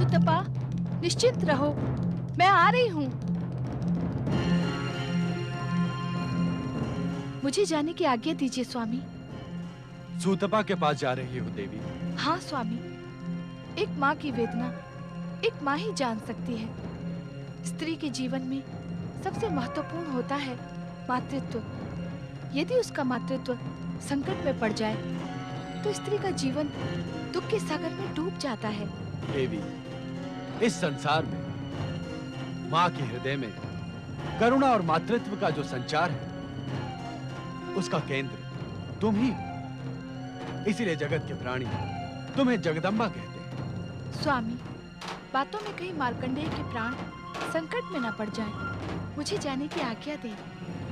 सुतपा, निश्चिंत रहो, मैं आ रही हूँ। मुझे जाने की आज्ञा दीजिए स्वामी। सूतपा के पास जा रही हो देवी? हाँ स्वामी, एक माँ की वेदना एक माँ ही जान सकती है। स्त्री के जीवन में सबसे महत्वपूर्ण होता है मातृत्व। यदि उसका मातृत्व संकट में पड़ जाए तो स्त्री का जीवन दुख के सागर में डूब जाता है। देवी, इस संसार में माँ के हृदय में करुणा और मातृत्व का जो संचार है उसका केंद्र तुम ही हो। इसीलिए जगत के प्राणी तुम्हें जगदम्बा कहते हैं। स्वामी, बातों में कहीं मार्कंडेय के प्राण संकट में न पड़ जाएं। मुझे जाने की आज्ञा दे।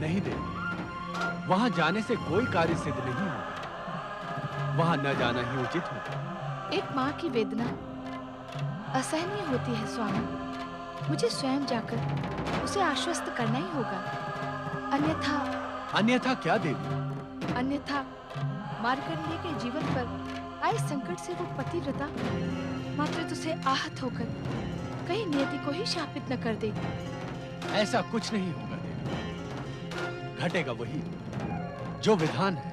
नहीं देवी, वहां जाने से कोई कार्य सिद्ध नहीं होगा। वहां न जाना ही उचित होगा। एक माँ की वेदना असहनीय होती है स्वामी। मुझे स्वयं जाकर उसे आश्वस्त करना ही होगा। अन्यथा क्या देवी? अन्यथा मार्कंडेय के जीवन पर आए संकट से वो पतिव्रता मातृत्व से आहत होकर कहीं नियति को ही शापित न कर दे। ऐसा कुछ नहीं होगा देवी। घटेगा वही जो विधान है।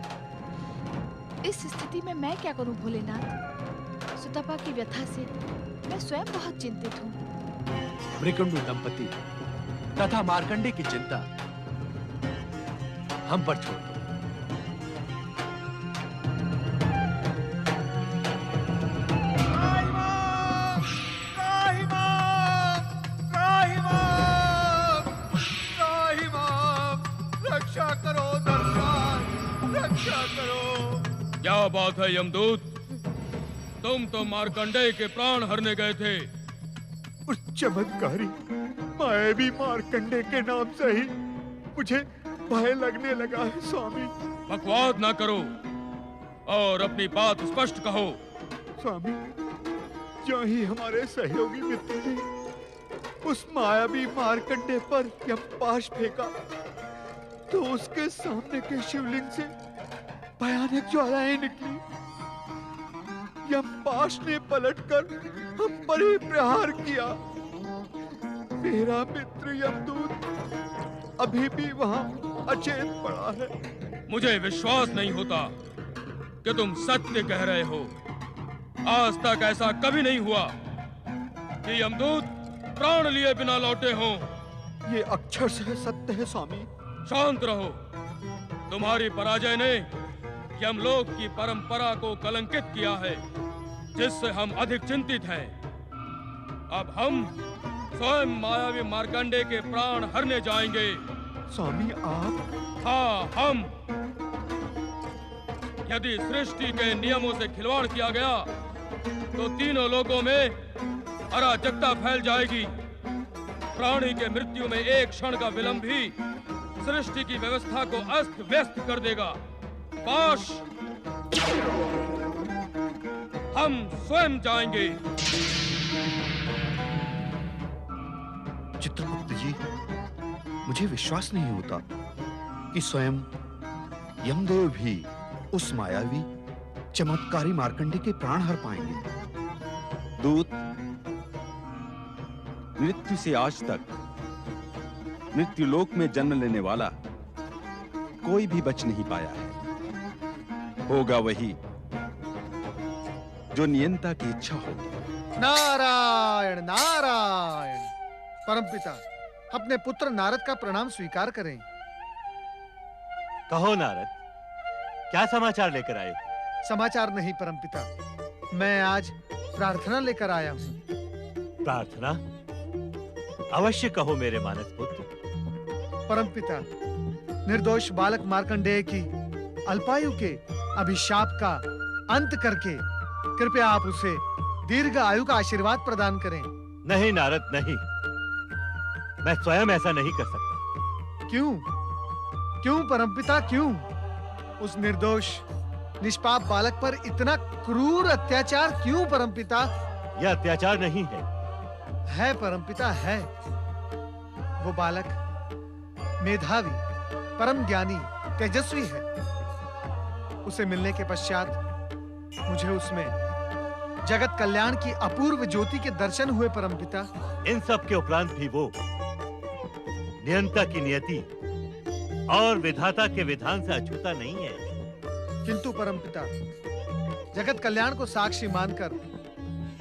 इस स्थिति में मैं क्या करूं भोलेनाथ? सुतपा की व्यथा से मैं स्वयं बहुत चिंतित हूँ। मृकुंडु दंपति तथा मार्कंडेय की चिंता हम पर छोड़ दो। रक्षा करो दर्शन, रक्षा करो। क्या बात है यमदूत? तुम तो मार्कंडेय के प्राण हरने गए थे। उस चमत्कारी मायावी मार्कंडेय के नाम से ही मुझे भय लगने लगा है स्वामी। बकवाद ना करो और अपनी बात स्पष्ट कहो। स्वामी, जो ही हमारे सहयोगी मित्र ने उस मायावी मार्कंडेय पर यमपाश फेंका तो उसके सामने के शिवलिंग से भयानक ज्वालाएं निकली। यमपाश ने पलटकर हम पर ही प्रहार किया। मेरा मित्र यमदूत अभी भी वहां अचेत पड़ा है। मुझे विश्वास नहीं होता कि तुम सत्य कह रहे हो। आज तक ऐसा कभी नहीं हुआ कि यमदूत प्राण लिए बिना लौटे हों। ये अक्षरशः सत्य है स्वामी। शांत रहो। तुम्हारी पराजय ने यमलोक की परंपरा को कलंकित किया है, जिससे हम अधिक चिंतित हैं। अब हम स्वयं मायावी मार्कंडेय के प्राण हरने जाएंगे। स्वामी, आप? हाँ, हम। यदि सृष्टि के नियमों से खिलवाड़ किया गया तो तीनों लोकों में अराजकता फैल जाएगी। प्राणी के मृत्यु में एक क्षण का विलंब भी सृष्टि की व्यवस्था को अस्त व्यस्त कर देगा। पाश, हम स्वयं जाएंगे। चित्रगुप्त जी, मुझे विश्वास नहीं होता कि स्वयं यमदेव भी उस मायावी चमत्कारी मार्कंडेय के प्राण हर पाएंगे। दूत, मृत्यु से आज तक मृत्युलोक में जन्म लेने वाला कोई भी बच नहीं पाया है। होगा वही जो नियंता की इच्छा होगी। नारायण नारायण। परमपिता, अपने पुत्र नारद का प्रणाम स्वीकार करें। कहो नारद, क्या समाचार लेकर आए? समाचार नहीं परमपिता, मैं आज प्रार्थना लेकर आया हूँ। प्रार्थना? अवश्य कहो मेरे मानस पुत्र। परमपिता, निर्दोष बालक मार्कंडेय की अल्पायु के अभिशाप का अंत करके कृपया आप उसे दीर्घ आयु का आशीर्वाद प्रदान करें। नहीं नारद, नहीं। मैं स्वयं ऐसा नहीं कर सकता। क्यों? क्यों परमपिता, क्यों? उस निर्दोष निष्पाप बालक पर इतना क्रूर अत्याचार क्यों परमपिता? यह अत्याचार नहीं है। है परमपिता, है। वो बालक मेधावी, परम ज्ञानी, तेजस्वी है। उसे मिलने के पश्चात मुझे उसमें जगत कल्याण की अपूर्व ज्योति के दर्शन हुए परमपिता। इन सब के उपरांत भी वो नियंता की नियति और विधाता के विधान से अछूता नहीं है। किंतु परमपिता, जगत कल्याण को साक्षी मानकर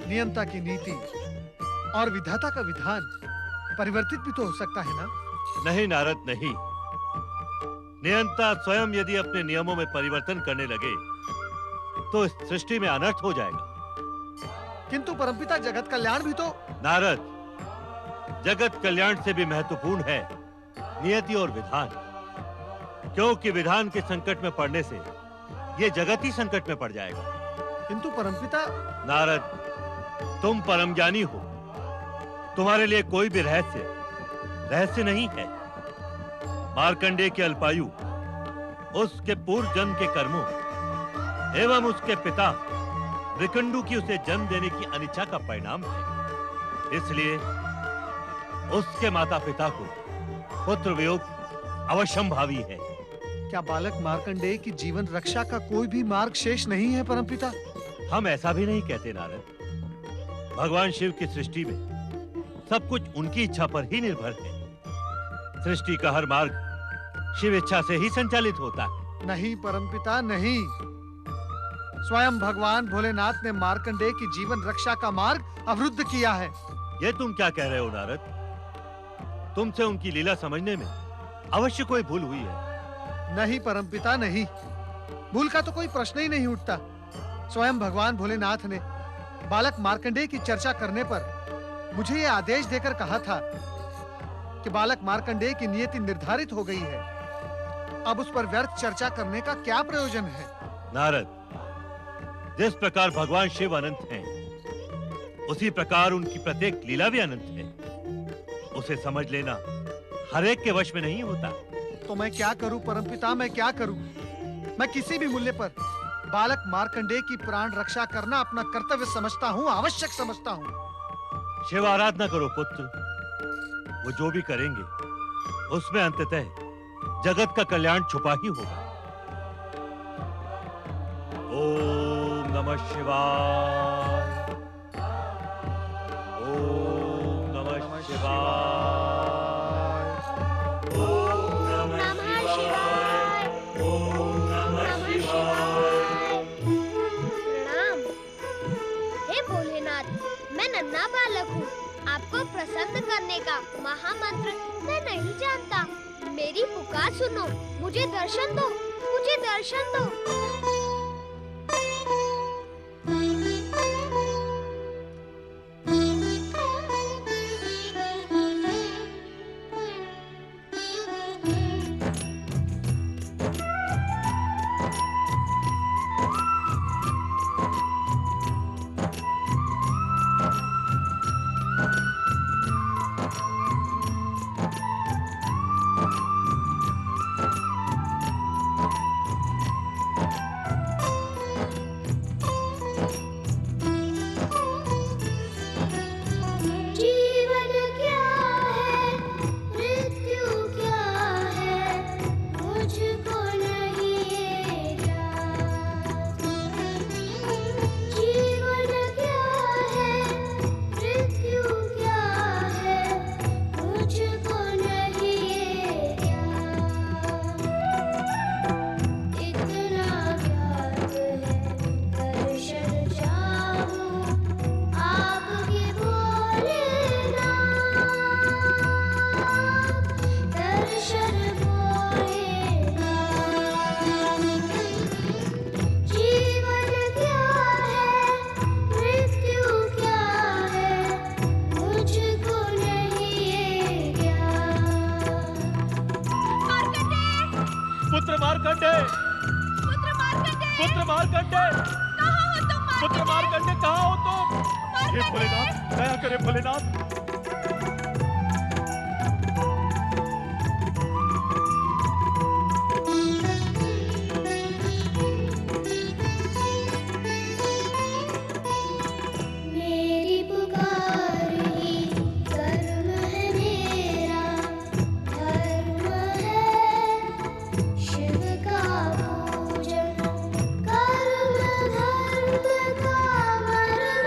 नियंता की नीति और विधाता का विधान परिवर्तित भी तो हो सकता है ना? नहीं नारद, नहीं। नियंता स्वयं यदि अपने नियमों में परिवर्तन करने लगे तो इस सृष्टि में अनर्थ हो जाएगा। किंतु परमपिता, जगत कल्याण भी तो। नारद, जगत कल्याण से भी महत्वपूर्ण है नियति और विधान, क्योंकि विधान के संकट में पड़ने से यह जगत ही संकट में पड़ जाएगा। किंतु परमपिता। नारद, तुम परम ज्ञानी हो, तुम्हारे लिए कोई भी रहस्य नहीं है। मार्कंडेय के अल्पायु उसके पूर्व जन्म के कर्मों एवं उसके पिता मृकंडू की उसे जन्म देने की अनिच्छा का परिणाम है। इसलिए उसके माता पिता को पुत्र वियोग अवश्यंभावी है। क्या बालक मार्कंडेय की जीवन रक्षा का कोई भी मार्ग शेष नहीं है परमपिता? हम ऐसा भी नहीं कहते नारद। भगवान शिव की सृष्टि में सब कुछ उनकी इच्छा पर ही निर्भर है। सृष्टि का हर मार्ग शिव इच्छा से ही संचालित होता है। नहीं परमपिता, नहीं। स्वयं भगवान भोलेनाथ ने मार्कंडेय की जीवन रक्षा का मार्ग अवरुद्ध किया है। ये तुम क्या कह रहे हो नारद? तुमसे उनकी लीला समझने में अवश्य कोई भूल हुई है। नहीं परमपिता, नहीं। भूल का तो कोई प्रश्न ही नहीं उठता। स्वयं भगवान भोलेनाथ ने बालक मार्कंडेय की चर्चा करने पर मुझे यह आदेश देकर कहा था कि बालक मार्कंडेय की नियति निर्धारित हो गई है। अब उस पर व्यर्थ चर्चा करने का क्या प्रयोजन है? नारद, जिस प्रकार भगवान शिव अनंत हैं, उसी प्रकार उनकी प्रत्येक लीला भी अनंत है। उसे समझ लेना हर एक के वश में नहीं होता। तो मैं क्या करूं परमपिता, मैं क्या करूं? मैं किसी भी मूल्य पर बालक मार्कंडेय की प्राण रक्षा करना अपना कर्तव्य समझता हूं, आवश्यक समझता हूं। शिव आराधना करो पुत्र। वो जो भी करेंगे उसमें अंततः जगत का कल्याण छुपा ही होगा। ओम नमः शिवाय। ओम नमः शिवाय। ओम नमः शिवाय। ओम नमः शिवाय। प्रणाम। हे भोलेनाथ, मैं नन्हा बालक हूँ। आपको प्रसन्न करने का महामंत्र मैं नहीं जानता। मेरी पुकार सुनो, मुझे दर्शन दो, मुझे दर्शन दो। पुत्र मार्कंडेय, पुत्र मार्कंडेय, पुत्र मार्कंडेय, कहाँ हो तुम? हे भोलेनाथ, दया करे भोलेनाथ। कर्म धर्म का मर्म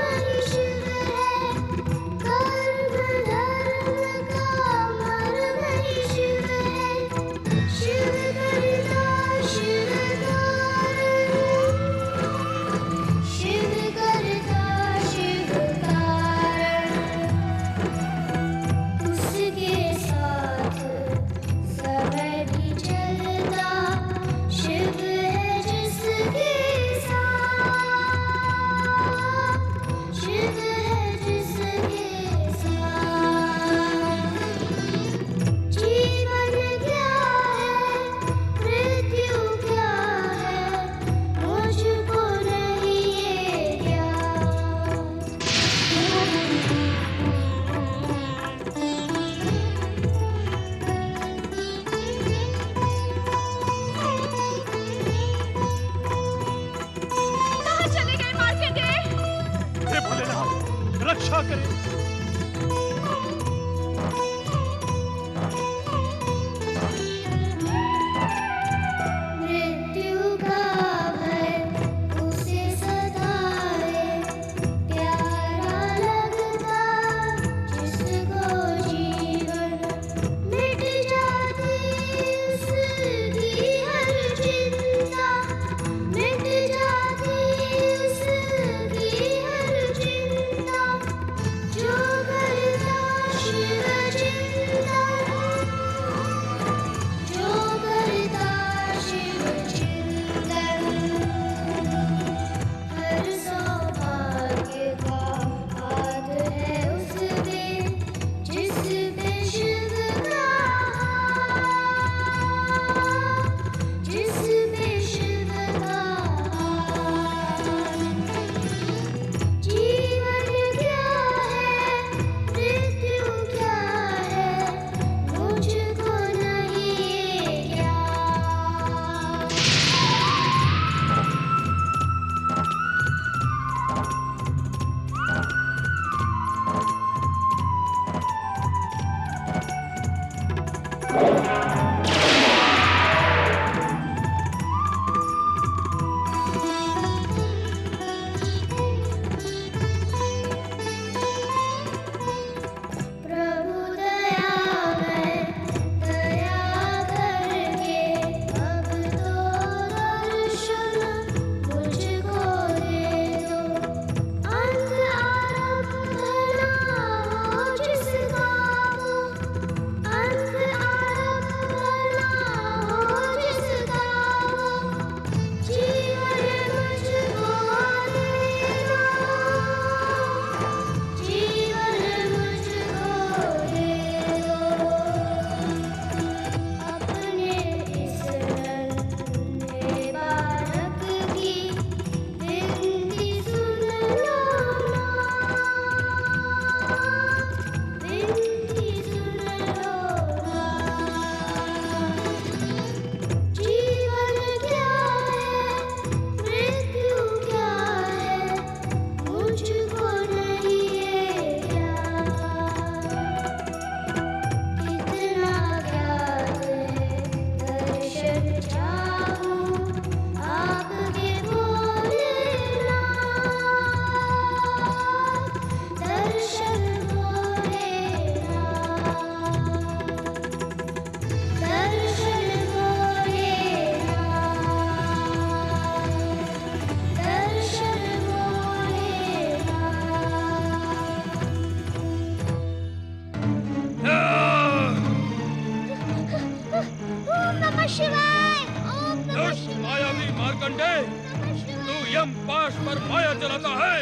यम पाश पर माया चलाता है।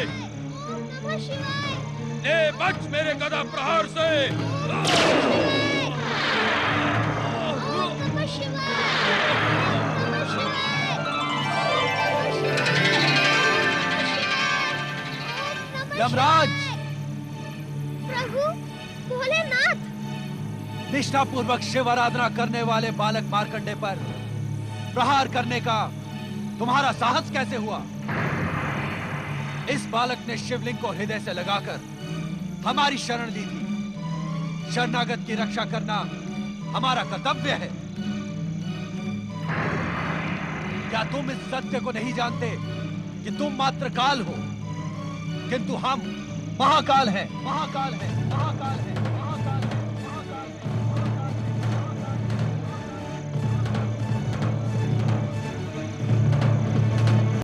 ले बच मेरे गदा प्रहार से। यमराज, प्रभु भोलेनाथ, निष्ठा पूर्वक शिव आराधना करने वाले बालक मार्कंडे पर प्रहार करने का तुम्हारा साहस कैसे हुआ? इस बालक ने शिवलिंग को हृदय से लगाकर हमारी शरण ली थी। शरणागत की रक्षा करना हमारा कर्तव्य है। क्या तुम इस सत्य को नहीं जानते कि तुम मात्र काल हो, किंतु हम महाकाल हैं, महाकाल हैं, महाकाल हैं।